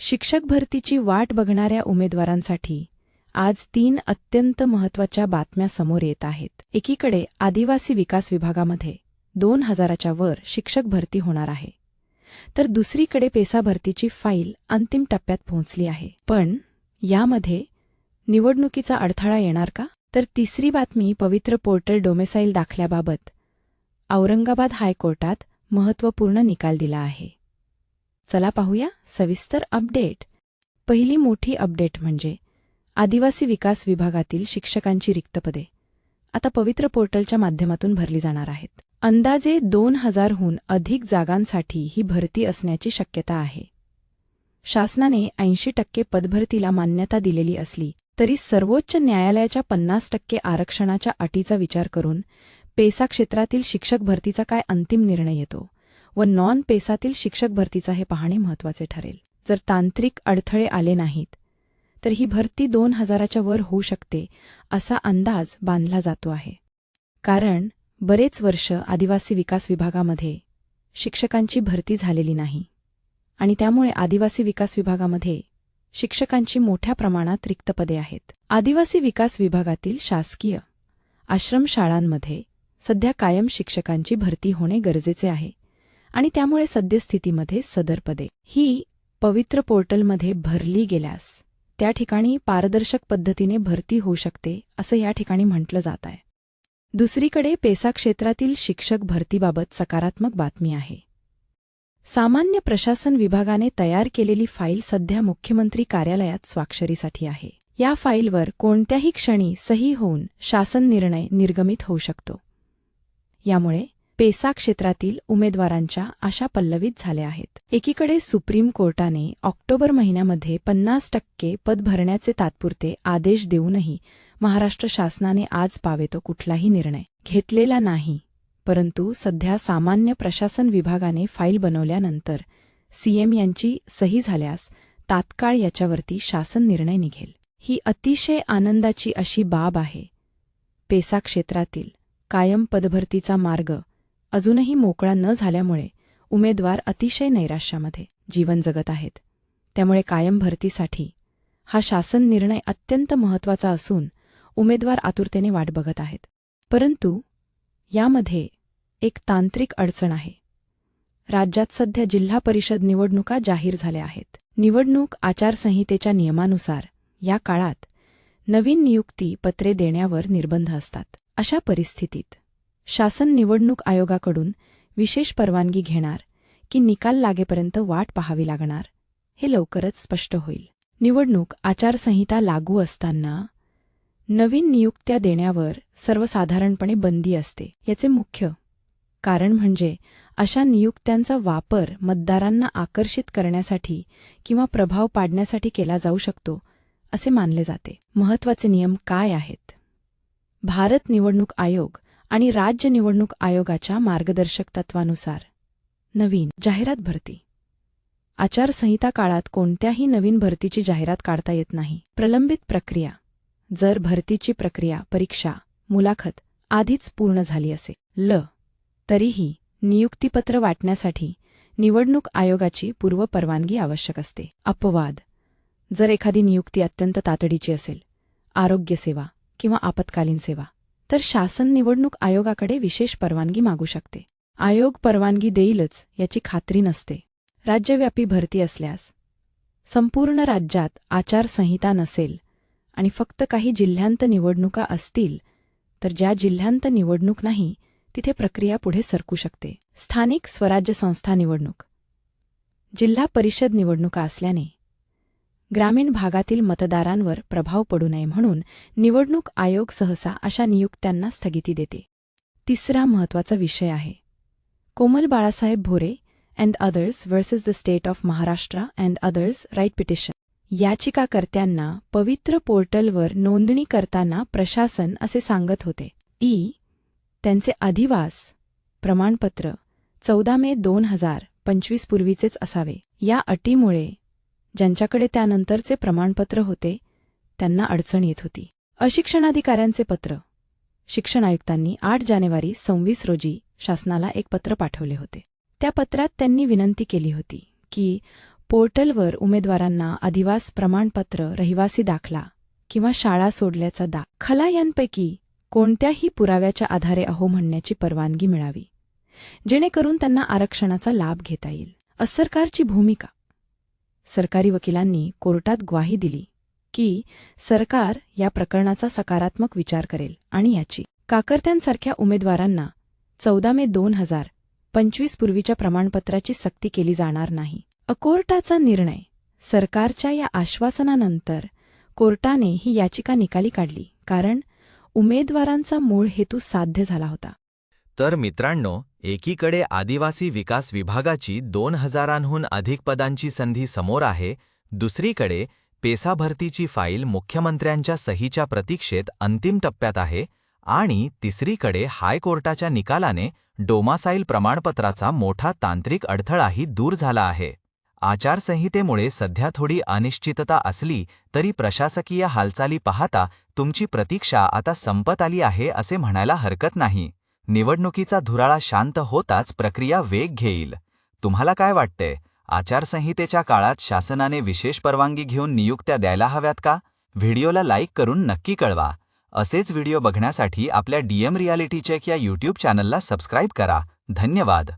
शिक्षक भरतीची वाट बघणाऱ्या उमेदवारांसाठी आज 3 अत्यंत महत्त्वाच्या बातम्या समोर येत आहेत. एकीकडे आदिवासी विकास विभागामध्ये 2000च्या वर शिक्षक भरती होणार आहे, तर दुसरीकडे पेसा भरतीची फाईल अंतिम टप्प्यात पोहोचली आहे. पण यामध्ये निवडणुकीचा अडथळा येणार का? तर तिसरी बातमी पवित्र पोर्टल डोमेसाईल दाखल्याबाबत औरंगाबाद हायकोर्टात महत्त्वपूर्ण निकाल दिला आहे. चला पाहूया सविस्तर अपडेट. पहिली मोठी अपडेट म्हणजे आदिवासी विकास विभागातील शिक्षकांची रिक्त पदे आता पवित्र पोर्टलच्या माध्यमातून भरली जाणार आहेत. अंदाजे 2000हून अधिक जागांसाठी ही भरती असण्याची शक्यता आहे. शासनाने 80% पदभरतीला मान्यता दिलेली असली तरी सर्वोच्च न्यायालयाच्या 50% आरक्षणाच्या अटीचा विचार करून पेसा क्षेत्रातील शिक्षक भरतीचा काय अंतिम निर्णय येतो व नॉन पेसातील शिक्षक भरतीचा हे पाहणे महत्त्वाचे ठरेल. जर तांत्रिक अडथळे आले नाहीत तर ही भरती 2000च्या वर होऊ शकते असा अंदाज बांधला जातो आहे. कारण बरेच वर्ष आदिवासी विकास विभागामध्ये शिक्षकांची भरती झालेली नाही आणि त्यामुळे आदिवासी विकास विभागामध्ये शिक्षकांची मोठ्या प्रमाणात रिक्त पदे आहेत. आदिवासी विकास विभागातील शासकीय आश्रमशाळांमध्ये सध्या कायम शिक्षकांची भरती होणे गरजेचे आहे आणि त्यामुळे सद्यस्थितीमध्ये सदर पदे ही पवित्र पोर्टलमध्ये भरली गेल्यास त्या ठिकाणी पारदर्शक पद्धतीने भरती होऊ शकते असं या ठिकाणी म्हटलं जात आहे. दुसरीकडे पेसा क्षेत्रातील शिक्षक भरतीबाबत सकारात्मक बातमी आहे. सामान्य प्रशासन विभागाने तयार केलेली फाईल सध्या मुख्यमंत्री कार्यालयात स्वाक्षरीसाठी आहे. या फाईलवर कोणत्याही क्षणी सही होऊन शासन निर्णय निर्गमित होऊ शकतो. यामुळे पेसा क्षेत्रातील उमेदवारांच्या आशा पल्लवित झाल्या आहेत. एकीकडे सुप्रीम कोर्टाने ऑक्टोबर महिन्यामध्ये 50% पद भरण्याचे तात्पुरते आदेश देऊनही महाराष्ट्र शासनाने आज पावेतो कुठलाही निर्णय घेतलेला नाही. परंतु सध्या सामान्य प्रशासन विभागाने फाईल बनवल्यानंतर सीएम यांची सही झाल्यास तात्काळ याच्यावरती शासन निर्णय निघेल. ही अतिशय आनंदाची अशी बाब आहे. पेसा क्षेत्रातील कायम पदभरतीचा मार्ग अजूनही मोकळा न झाल्यामुळे उमेदवार अतिशय नैराश्यामध्ये जीवन जगत आहेत. त्यामुळे कायम भरतीसाठी हा शासन निर्णय अत्यंत महत्त्वाचा असून उमेदवार आतुरतेने वाट बघत आहेत. परंतु यामध्ये एक तांत्रिक अडचण आहे. राज्यात सध्या जिल्हा परिषद निवडणुका जाहीर झाल्या आहेत. निवडणूक आचारसंहितेच्या नियमानुसार या काळात नवीन नियुक्ती पत्रे देण्यावर निर्बंध असतात. अशा परिस्थितीत शासन निवडणूक आयोगाकडून विशेष परवानगी घेणार की निकाल लागेपर्यंत वाट पाहावी लागणार हे लवकरच स्पष्ट होईल. निवडणूक आचारसंहिता लागू असताना नवीन नियुक्त्या देण्यावर सर्वसाधारणपणे बंदी असते. याचे मुख्य कारण म्हणजे अशा नियुक्त्यांचा वापर मतदारांना आकर्षित करण्यासाठी किंवा प्रभाव पाडण्यासाठी केला जाऊ शकतो असे मानले जाते. महत्त्वाचे नियम काय आहेत? भारत निवडणूक आयोग आणि राज्य निवडणूक आयोगाच्या मार्गदर्शक तत्वानुसार नवीन जाहिरात भरती आचारसंहिता काळात कोणत्याही नवीन भरतीची जाहिरात काढता येत नाही. प्रलंबित प्रक्रिया जर भरतीची प्रक्रिया परीक्षा मुलाखत आधीच पूर्ण झाली असेल तरीही नियुक्तीपत्र वाटण्यासाठी निवडणूक आयोगाची पूर्वपरवानगी आवश्यक असते. अपवाद जर एखादी नियुक्ती अत्यंत तातडीची असेल, आरोग्य सेवा किंवा आपत्कालीन सेवा, तर शासन निवडणूक आयोगाकडे विशेष परवानगी मागू शकते. आयोग परवानगी देईलच याची खात्री नसते. राज्यव्यापी भरती असल्यास संपूर्ण राज्यात आचारसंहिता नसेल आणि फक्त काही जिल्ह्यांत निवडणुका असतील तर ज्या जिल्ह्यांत निवडणूक नाही तिथे प्रक्रिया पुढे सरकू शकते. स्थानिक स्वराज्य संस्था निवडणूक जिल्हा परिषद निवडणुका असल्याने ग्रामीण भागातील मतदारांवर प्रभाव पडू नये म्हणून निवडणूक आयोग सहसा अशा नियुक्त्यांना स्थगिती देते. तिसरा महत्त्वाचा विषय आहे Komal Balasaheb Bhore and others versus the state of Maharashtra and others writ petition. याचिकाकर्त्यांना पवित्र पोर्टलवर नोंदणी करताना प्रशासन असे सांगत होते त्यांचे अधिवास प्रमाणपत्र 14 मे 2025 पूर्वीचेच असावे. या अटीमुळे ज्यांच्याकडे त्यानंतरचे प्रमाणपत्र होते त्यांना अडचण येत होती. अशिक्षणाधिकाऱ्यांचे पत्र शिक्षण आयुक्तांनी 8 जानेवारी 2026 रोजी शासनाला एक पत्र पाठवले होते. त्या पत्रात त्यांनी विनंती केली होती की पोर्टलवर उमेदवारांना अधिवास प्रमाणपत्र, रहिवासी दाखला किंवा शाळा सोडल्याचा दाखला यांपैकी कोणत्याही पुराव्याच्या आधारे अहो म्हणण्याची परवानगी मिळावी, जेणेकरून त्यांना आरक्षणाचा लाभ घेता येईल. सरकारची भूमिका. सरकारी वकिलांनी कोर्टात ग्वाही दिली की सरकार या प्रकरणाचा सकारात्मक विचार करेल आणि याची काकर्त्यांसारख्या उमेदवारांना 14 मे 2025 पूर्वीच्या प्रमाणपत्राची सक्ती केली जाणार नाही. कोर्टाचा निर्णय. सरकारच्या या आश्वासनानंतर कोर्टाने ही याचिका निकाली काढली, कारण उमेदवारांचा मूळ हेतू साध्य झाला होता. तर मित्रांनो, एकीकडे आदिवासी विकास विभागाची 2000हून अधिक पदांची संधी समोर आहे, दुसरीकडे पेसा भरतीची फाईल मुख्यमंत्र्यांच्या सहीच्या प्रतीक्षेत अंतिम टप्प्यात आहे आणि तिसरीकडे हायकोर्टाच्या निकालाने डोमासाईल प्रमाणपत्राचा मोठा तांत्रिक अडथळाही दूर झाला आहे. आचारसंहितेमुळे सध्या थोडी अनिश्चितता असली तरी प्रशासकीय हालचाली पाहता तुमची प्रतीक्षा आता संपत आली आहे असे म्हणायला हरकत नाही. निवडणुकीचा धुराळा शांत होताच प्रक्रिया वेग घेईल. तुम्हाला काय वाटते? आचारसंहितेच्या काळात शासनाने विशेष परवानगी घेऊन नियुक्त्या द्यायला हव्यात का? व्हिडिओला लाईक करून नक्की कळवा. असेच व्हिडिओ बघण्यासाठी आपल्या DM रियालिटी चेक या YouTube चॅनलला सबस्क्राईब करा. धन्यवाद.